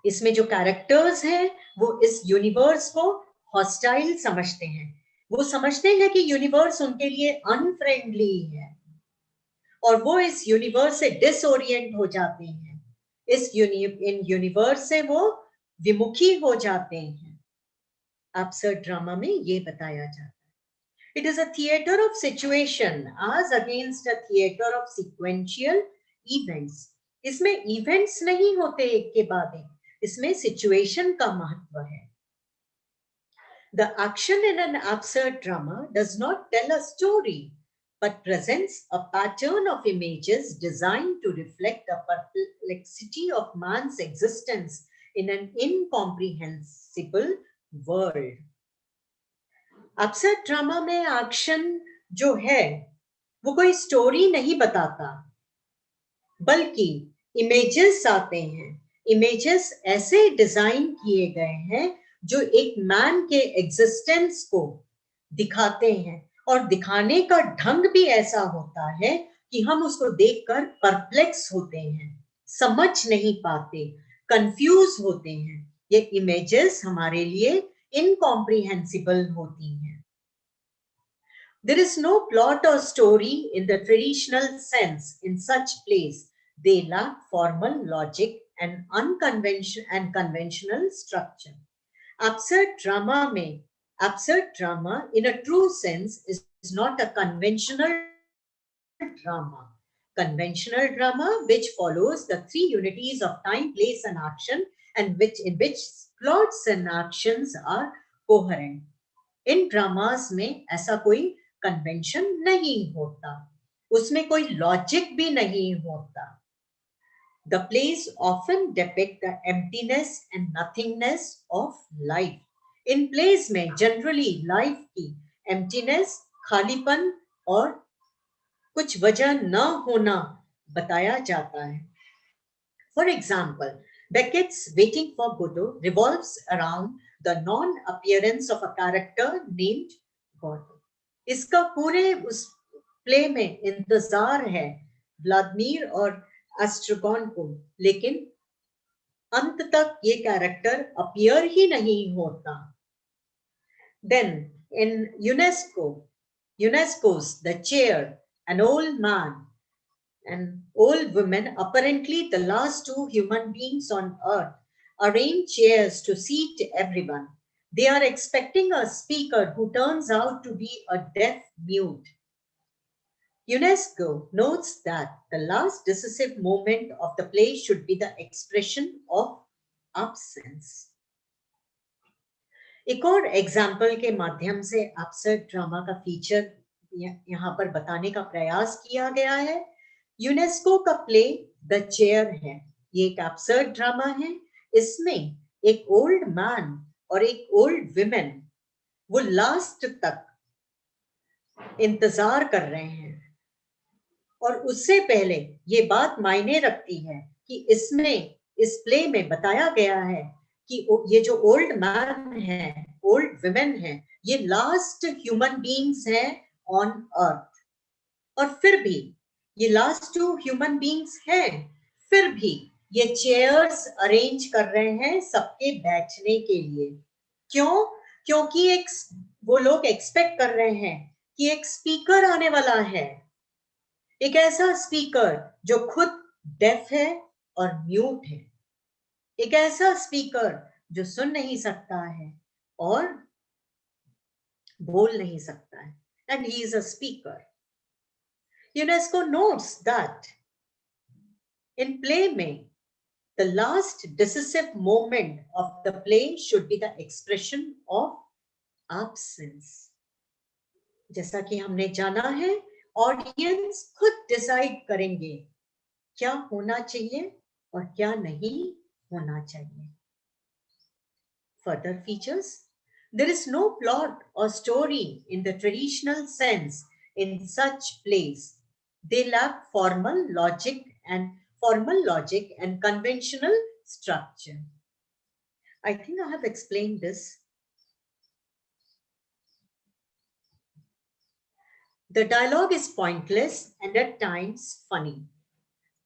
इसमें जो कैरेक्टर्स हैं वो इस यूनिवर्स को हॉस्टाइल समझते हैं। वो समझते हैं कि यूनिवर्स उनके लिए अनफ्रेंडली है और वो इस यूनिवर्स से डिसओरिएंट हो जाते हैं। इन यूनिवर्स से वो विमुखी हो जाते हैं। एब्सर्ड ड्रामा में ये बताया जाता है। It is a theater of situation as against a theater of sequential events. इसमें events नहीं होते एक के बाद एक, इसमें situation का महत्व है। The action in an absurd drama does not tell a story, but presents a pattern of images designed to reflect the perplexity of man's existence in an incomprehensible world. Absurd drama में action जो है वो कोई story नहीं बताता, बल्कि images आते हैं। इमेजेस ऐसे डिजाइन किए गए हैं जो एक मैन के एग्जिस्टेंस को दिखाते हैं और दिखाने का ढंग भी ऐसा होता है कि हम उसको देखकर परप्लेक्स होते हैं, समझ नहीं पाते, कंफ्यूज होते हैं। ये इमेजेस हमारे लिए incomprehensible होती हैं। There is no plot or story in the traditional sense in such plays. They lack formal logic and conventional structure. Absurd drama in a true sense is not a conventional drama. Conventional drama which follows the three unities of time, place and action and in which plots and actions are coherent. In dramas में ऐसा कोई convention नहीं होता, उसमें कोई logic भी नहीं होता। The plays often depict the emptiness and nothingness of life. In plays में generally life की emptiness, खालीपन और कुछ वजह न होना बताया जाता है। For example, Beckett's Waiting for Godot revolves around the non-appearance of a character named God. इसका पूरे उस प्ले में इंतजार है व्लादिमीर और एस्ट्रागॉन को, लेकिन अंत तक ये कैरेक्टर अपीयर ही नहीं होता. Then in UNESCO's The Chair, an old man and old woman, apparently the last two human beings on earth, arrange chairs to seat everyone. They are expecting a speaker who turns out to be a deaf mute. UNESCO notes that the last decisive moment of the play should be the expression of absence. एक और example के माध्यम से absurd drama का feature यहाँ पर बताने का प्रयास किया गया है. यूनेस्को का प्ले द चेयर है. ये एक एब्सर्ड ड्रामा है. इसमें एक ओल्ड मैन और एक ओल्ड विमेन वो लास्ट तक इंतजार कर रहे हैं, और उससे पहले ये बात मायने रखती है कि इसमें इस प्ले में बताया गया है कि ये जो ओल्ड मैन है, ओल्ड विमेन है, ये लास्ट ह्यूमन बीइंग्स हैं ऑन अर्थ. और फिर भी ये लास्ट टू ह्यूमन बीइंग्स हैं, फिर भी ये चेयर्स अरेंज कर रहे हैं सबके बैठने के लिए. क्यों? क्योंकि वो लोग एक्सपेक्ट कर रहे हैं कि एक स्पीकर आने वाला है, एक ऐसा स्पीकर जो खुद डेफ है और म्यूट है, एक ऐसा स्पीकर जो सुन नहीं सकता है और बोल नहीं सकता है. And he is a speaker. UNESCO notes that in play में the last decisive moment of the play should be the expression of absence. जैसा कि हमने जाना है, ऑडियंस खुद डिसाइड करेंगे क्या होना चाहिए और क्या नहीं होना चाहिए. Further features: there is no plot or story in the traditional sense in such plays. They lack formal logic and conventional structure. I think I have explained this. The dialogue is pointless and at times funny.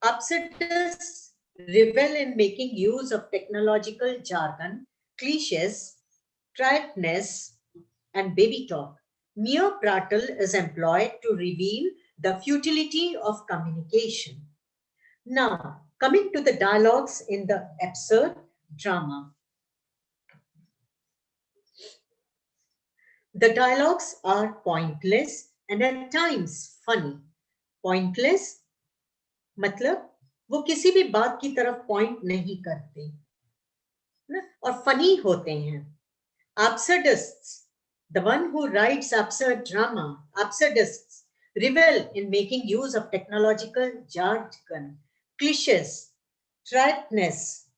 Absurdists revel in making use of technological jargon, cliches, triteness, and baby talk. Mere prattle is employed to reveal the futility of communication. Now, coming to the dialogues in the absurd drama. The dialogues are pointless and at times funny. Pointless मतलब वो किसी भी बात की तरफ point नहीं करते ना, और फनी होते हैं. Absurdists, the one who writes absurd drama, absurdists revel in making use of technological jargon, cliches, triteness,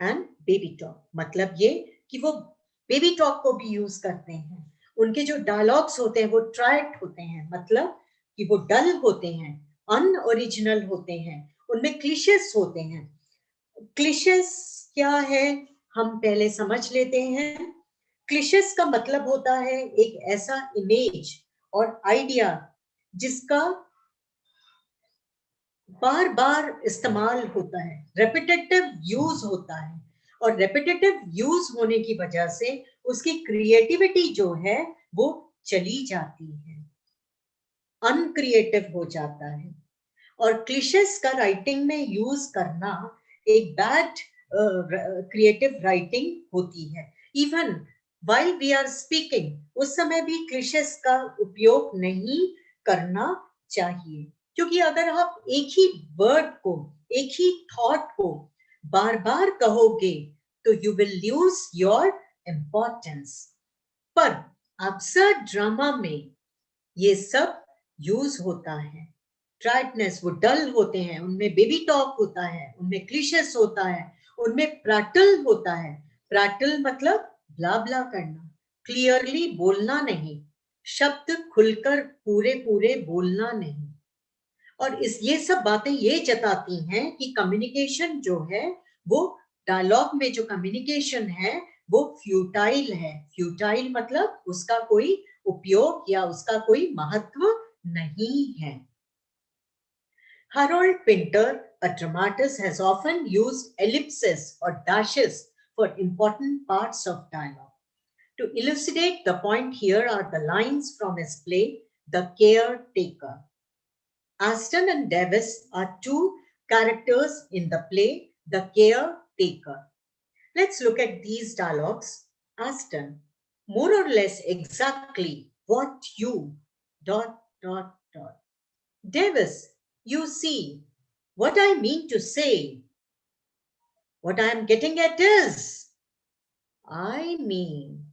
and baby talk. मतलब ये कि वो बेबी टॉक को भी यूज करते हैं. उनके जो डायलॉग्स होते हैं वो ट्राइट होते हैं, मतलब कि वो डल होते हैं, अनओरिजिनल होते हैं, उनमें क्लिशेस होते हैं. क्लिशेस क्या है हम पहले समझ लेते हैं. क्लिशेस का मतलब होता है एक ऐसा इमेज और आइडिया जिसका बार बार इस्तेमाल होता है, रेपिटेटिव यूज होता है, और रेपिटेटिव यूज होने की वजह से उसकी क्रिएटिविटी जो है वो चली जाती है, अनक्रिएटिव हो जाता है. और क्लिशेस का राइटिंग में यूज करना एक बैड क्रिएटिव राइटिंग होती है. Even while we are speaking उस समय भी क्लिशेस का उपयोग नहीं करना चाहिए, क्योंकि अगर आप एक ही वर्ड को, एक ही थॉट को बार बार कहोगे तो you will lose your importance. पर अब्सर्ड ड्रामा में ये सब यूज होता है. ट्राइटनेस, वो डल होते हैं, उनमें बेबी टॉक होता है, उनमें क्लिशेस होता है, उनमें प्रैटल होता है. प्रैटल मतलब ब्ला ब्ला करना, क्लियरली बोलना नहीं, शब्द खुलकर पूरे पूरे बोलना नहीं. और ये सब बातें ये जताती हैं कि कम्युनिकेशन जो है वो डायलॉग में जो कम्युनिकेशन है वो फ्यूटाइल है। फ्यूटाइल मतलब उसका कोई उपयोग या उसका कोई महत्व नहीं है। Harold Pinter, a dramatist, has often used ellipses or dashes for important parts of dialogue. To elucidate the point, here are the lines from his play, The Caretaker. Aston and Davis are two characters in the play, The Caretaker. Let's look at these dialogues. Aston, more or less exactly what you dot dot dot. Davis, you see, what I mean to say, what I am getting at is, I mean,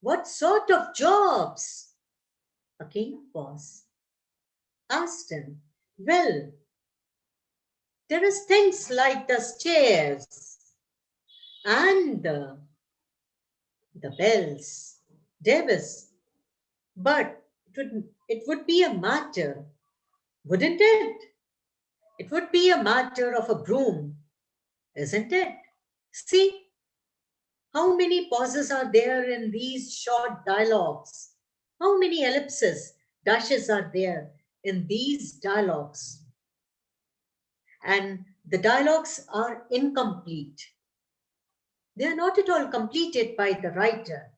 what sort of jobs? Okay, pause. Aston, well, there is things like the stairs and the bells. Davis, but it would be a matter, wouldn't it? It would be a matter of a broom, isn't it? See, how many pauses are there in these short dialogues? How many ellipses, dashes are there in these dialogues? And the dialogues are incomplete. They are not at all completed by the writer.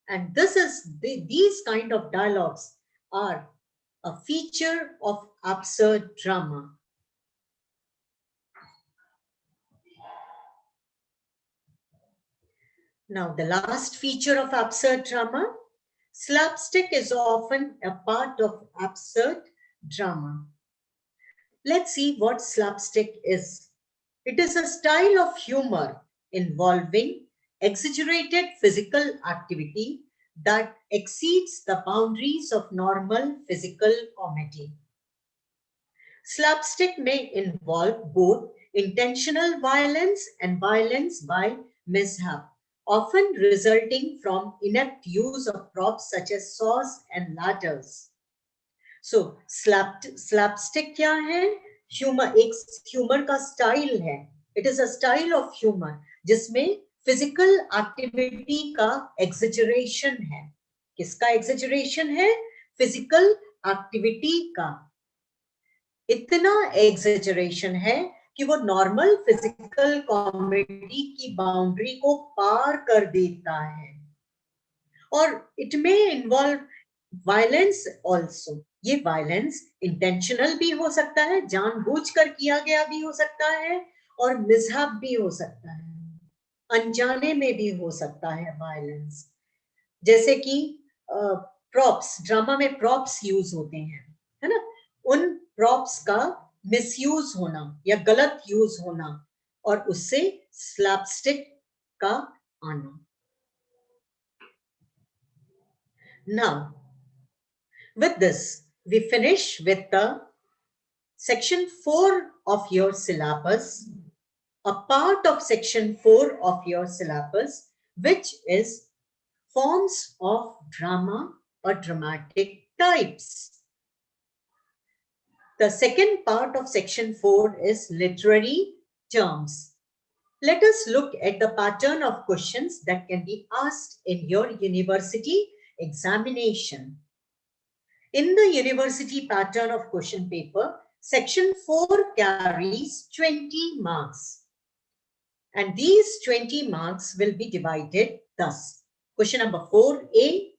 And these kind of dialogues are a feature of absurd drama. Now, the last feature of absurd drama, slapstick is often a part of absurd drama. Let's see what slapstick is. It is a style of humor involving exaggerated physical activity that exceeds the boundaries of normal physical comedy. Slapstick may involve both intentional violence and violence by mishap, often resulting from inept use of props such as saws and ladders. So slapstick क्या है? Humour, एक humour का style है. It is a style of humour जिसमें physical activity का exaggeration है. किसका exaggeration है? फिजिकल एक्टिविटी का. इतना एग्जेजरेशन है कि वो नॉर्मल फिजिकल कॉमेडी की बाउंड्री को पार कर देता है. और it may involve violence also. ये वायलेंस इंटेंशनल भी हो सकता है, जानबूझकर किया गया भी हो सकता है, और मिसहैप भी हो सकता है, अनजाने में भी हो सकता है वायलेंस. जैसे कि प्रॉप्स, ड्रामा में प्रॉप्स यूज होते हैं, है ना, उन प्रॉप्स का मिसयूज होना या गलत यूज होना और उससे स्लैपस्टिक का आना. Now, with this, we finish with the section 4 of your syllabus, a part of section 4 of your syllabus, which is forms of drama or dramatic types. The second part of section 4 is literary terms. Let us look at the pattern of questions that can be asked in your university examination. In the university pattern of question paper, section 4 carries 20 marks. And these 20 marks will be divided thus. Question number 4A,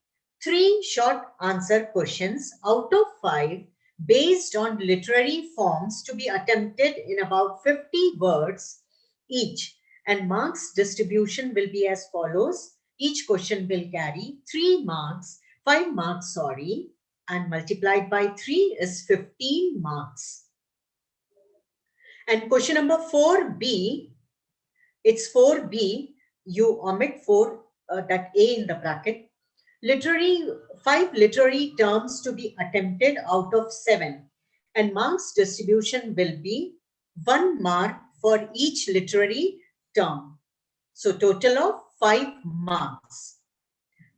3 short answer questions out of 5 based on literary forms to be attempted in about 50 words each. And marks distribution will be as follows. Each question will carry 3 marks, 5 marks, and multiplied by 3 is 15 marks. And question number 4B, it's 4B, you omit 4, that A in the bracket. 5 literary terms to be attempted out of 7. And marks distribution will be 1 mark for each literary term. So total of 5 marks.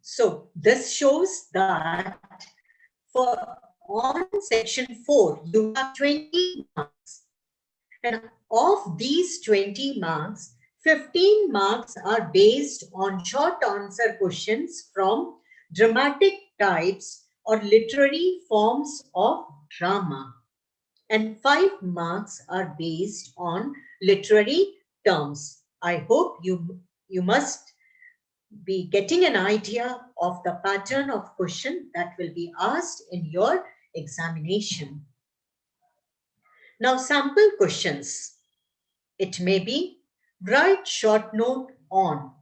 So this shows that for on section 4, you have 20 marks. And of these 20 marks, 15 marks are based on short answer questions from dramatic types or literary forms of drama. And 5 marks are based on literary terms. I hope you must be getting an idea of the pattern of question that will be asked in your examination. Now, sample questions. It may be write short note on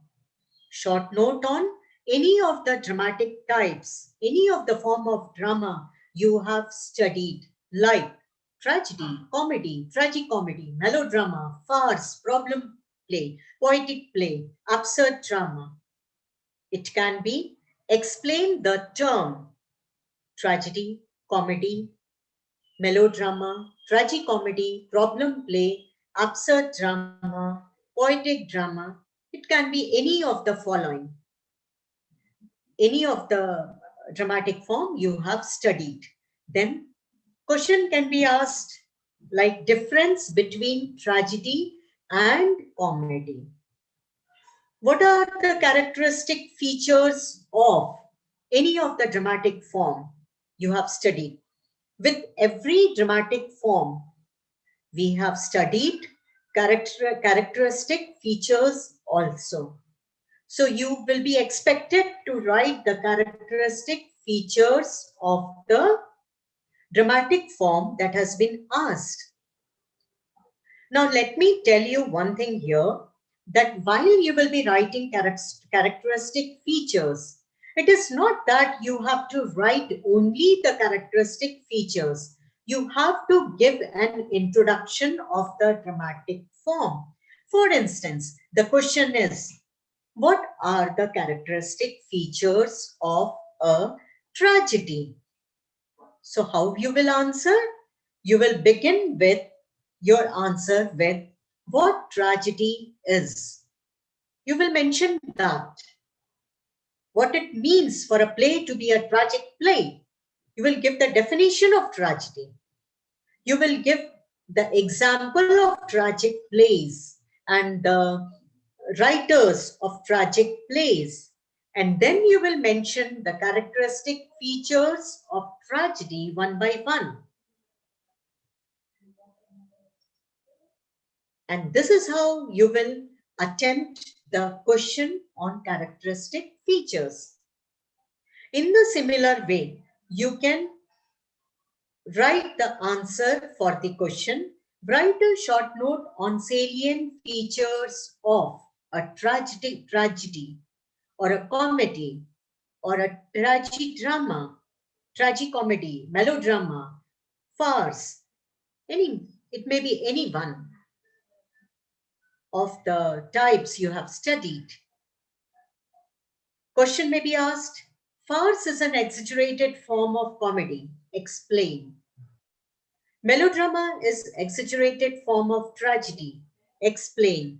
any of the dramatic types, any of the form of drama you have studied, like tragedy, comedy, tragicomedy, melodrama, farce, problem play, poetic play, absurd drama. It can be explain the term tragedy, comedy, melodrama, tragicomedy, problem play, absurd drama, poetic drama. It can be any of the following, any of the dramatic form you have studied. Then question can be asked like difference between tragedy and comedy. What are the characteristic features of any of the dramatic form you have studied? With every dramatic form, we have studied characteristic features also. So you will be expected to write the characteristic features of the dramatic form that has been asked. Now let me tell you one thing here, that while you will be writing characteristic features, it is not that you have to write only the characteristic features. You have to give an introduction of the dramatic form. For instance, the question is, what are the characteristic features of a tragedy? So how you will answer? You will begin with your answer with what tragedy is. You will mention that, what it means for a play to be a tragic play. You will give the definition of tragedy. You will give the example of tragic plays and the writers of tragic plays. And then you will mention the characteristic features of tragedy one by one. And this is how you will attempt the question on characteristic features. In the similar way, you can write the answer for the question. Write a short note on salient features of a tragedy or a comedy or a tragidrama, tragicomedy, melodrama, farce. It may be any one of the types you have studied. Question may be asked, farce is an exaggerated form of comedy. Explain. Melodrama is exaggerated form of tragedy. Explain.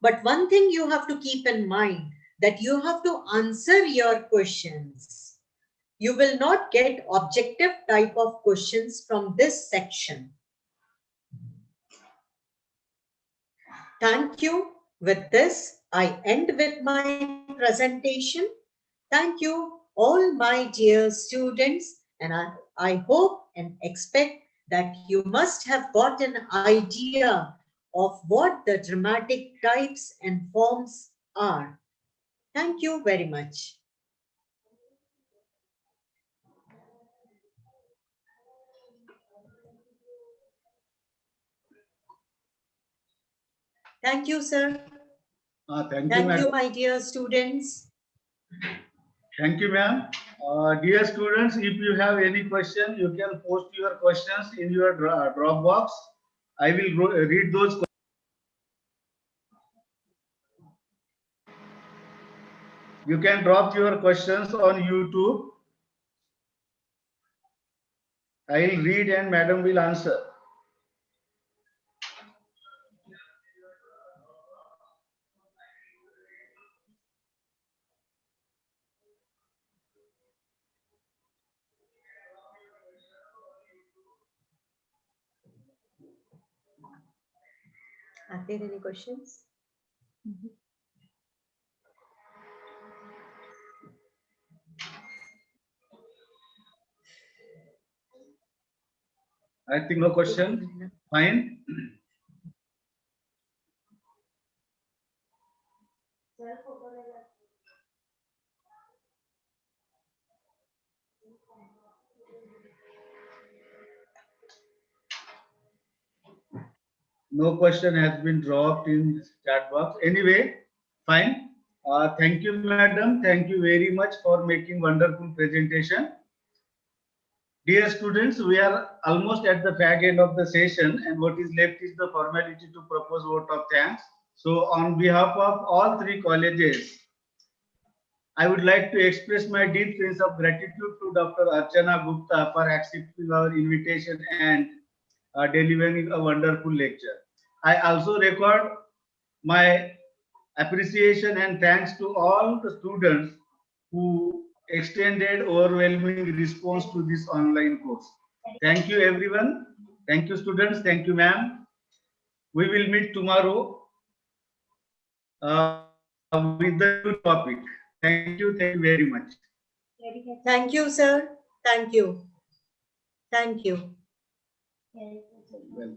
But one thing you have to keep in mind, that you have to answer your questions. You will not get objective type of questions from this section. Thank you. With this, I end with my presentation. Thank you, all my dear students, and I hope and expect that you must have got an idea of what the dramatic types and forms are. Thank you very much. Thank you, sir.
Thank you,
Thank you,
madam.
my dear students.
Thank you, ma'am. Dear students, if you have any question, you can post your questions in your drop box. I will read those. You can drop your questions on YouTube. I will read and madam will answer.
Are there any questions?
I think no question. Fine. No question has been dropped in chat box. Anyway, fine. Thank you, madam. Thank you very much for making wonderful presentation. Dear students, we are almost at the fag end of the session, and what is left is the formality to propose vote of thanks. So, on behalf of all three colleges, I would like to express my deep sense of gratitude to Dr. Archana Gupta for accepting our invitation and delivering a wonderful lecture. I also record my appreciation and thanks to all the students who extended overwhelming response to this online course. Thank you everyone. Thank you students. Thank you ma'am. We will meet tomorrow with the new topic. Thank you. Thank you very much.
Thank you, sir. Thank you. Thank you.
Welcome.